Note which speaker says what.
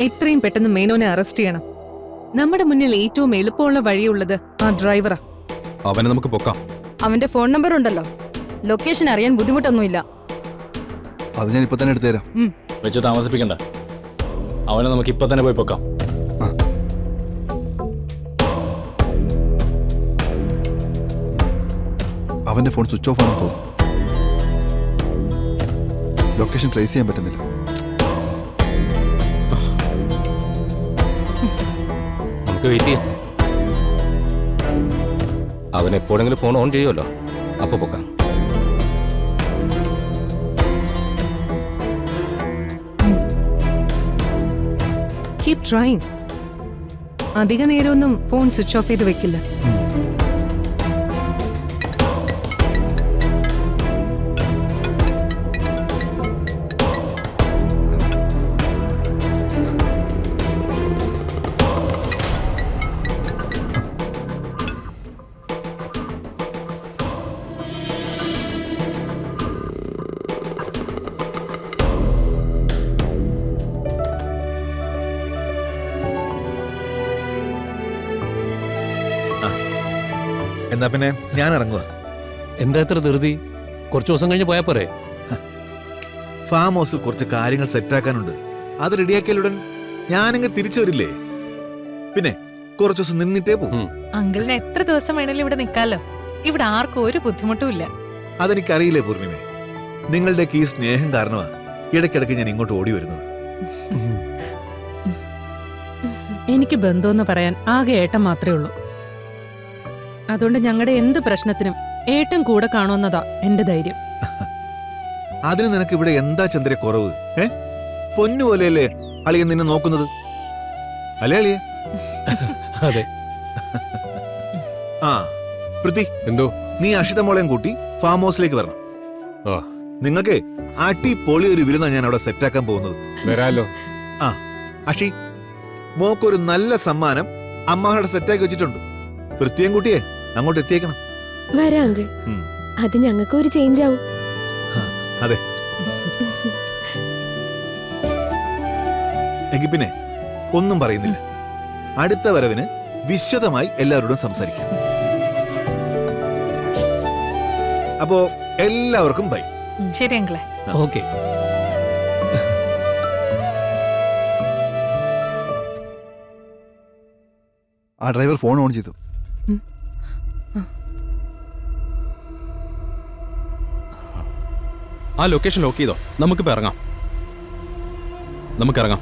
Speaker 1: എത്രയും പെട്ടെന്ന് മേനോനെ അറസ്റ്റ് ചെയ്യണം. നമ്മുടെ മുന്നിൽ ഏറ്റവും എളുപ്പമുള്ള വഴിയുള്ളത് ആ ഡ്രൈവറാ.
Speaker 2: അവനെ നമുക്ക് പൊക്കാം.
Speaker 3: അവന്റെ ഫോൺ നമ്പർ ഉണ്ടല്ലോ. ലൊക്കേഷൻ അറിയാൻ ബുദ്ധിമുട്ടൊന്നുമില്ല.
Speaker 4: അത് ഞാൻ ഇപ്പൊ തന്നെ എടുത്തുതരാം.
Speaker 5: വെച്ച് താമസിപ്പിക്കണ്ട. അവനെ നമുക്ക് ഇപ്പൊ തന്നെ പോയി പൊക്കാം.
Speaker 4: അവന്റെ ഫോൺ സ്വിച്ച് ഓഫ് ആണെന്ന് തോന്നുന്നു. ലൊക്കേഷൻ ട്രേസ് ചെയ്യാൻ പറ്റുന്നില്ല.
Speaker 2: നമുക്ക് വെയിറ്റ് ചെയ്യാം. അവൻ എപ്പോഴെങ്കിലും ഫോൺ ഓൺ ചെയ്യുമല്ലോ, അപ്പൊ പൊക്കാം.
Speaker 1: Keep trying. അധിക നേരമൊന്നും ഫോൺ സ്വിച്ച് ഓഫ് ചെയ്ത് വെക്കില്ല.
Speaker 6: എന്നാ പിന്നെ ഞാൻ ഇറങ്ങുക.
Speaker 7: എന്താ ഇത്ര ധൃതി? കുറച്ചു ദിവസം കഴിഞ്ഞ് പോയാ പോരെ?
Speaker 6: ഫാം ഹൗസിൽ കുറച്ച് കാര്യങ്ങൾ സെറ്റാക്കാനുണ്ട്. അത് റെഡിയാക്കിയാലുടൻ ഞാനങ്ങ് തിരിച്ചു വരില്ലേ. പിന്നെ കുറച്ചു ദിവസം നിന്നിട്ടേ പോകും.
Speaker 8: അങ്കിളിന് എത്ര ദിവസം വേണേലും ഇവിടെ നിൽക്കാലോ. ഇവിടെ ആർക്കും ഒരു ബുദ്ധിമുട്ടും ഇല്ല.
Speaker 6: അതെനിക്കറിയില്ലേ പൂർണിമേ. നിങ്ങളുടെയൊക്കെ ഈ സ്നേഹം കാരണമാ ഇടയ്ക്കിടയ്ക്ക് ഞാൻ ഇങ്ങോട്ട് ഓടി വരുന്നത്.
Speaker 9: എനിക്ക് ബന്ധമെന്ന് പറയാൻ ആകെ ഏട്ടൻ മാത്രമേ ഉള്ളൂ. അതുകൊണ്ട് ഞങ്ങളുടെ എന്ത് പ്രശ്നത്തിനും ഏട്ടൻ കൂടെ കാണുമെന്നതാ എന്റെ ധൈര്യം.
Speaker 6: അതിന് നിനക്ക് ഇവിടെ എന്താ ചന്ദ്ര കുറവ്? പൊന്നുപോലെയല്ലേ അളിയൻ നിന്നെ നോക്കുന്നത്, അല്ലേ അളിയ?
Speaker 7: അതെ.
Speaker 6: ആ പൃഥ്വി,
Speaker 2: എന്തോ
Speaker 6: നീ അക്ഷിത മോളെയും കൂട്ടി ഫാം ഹൗസിലേക്ക് വരണം.
Speaker 2: ആ
Speaker 6: നിങ്ങൾക്ക് അടിപൊളി ഒരു വിരുന്നാ ഞാൻ അവിടെ സെറ്റാക്കാൻ പോകുന്നത്.
Speaker 2: വരാലോ.
Speaker 6: ആ അക്ഷി, മോക്കൊരു നല്ല സമ്മാനം അമ്മയുടെ സെറ്റാക്കി വെച്ചിട്ടുണ്ട്. പൃഥ്വിയും കൂട്ടിയെ അങ്ങോട്ട് എത്തിയേക്കണം.
Speaker 10: വരാം അങ്കിൾ. അത് ഞങ്ങൾക്ക് ഒരു ചേഞ്ച് ആവും.
Speaker 6: അതെ. എങ്കിൽ പിന്നെ ഒന്നും പറയുന്നില്ല. അടുത്ത വരവിന് വിശദമായി എല്ലാവരോടും സംസാരിക്കാം. അപ്പോ എല്ലാവർക്കും ബൈ.
Speaker 8: ശരി അങ്കിളെ.
Speaker 7: ഓക്കെ.
Speaker 4: ആ ഡ്രൈവർ ഫോൺ ഓൺ ചെയ്തു.
Speaker 2: ആ ലൊക്കേഷൻ ലോക്ക് ചെയ്തോ. നമുക്കിപ്പോ ഇറങ്ങാം. നമുക്കിറങ്ങാം.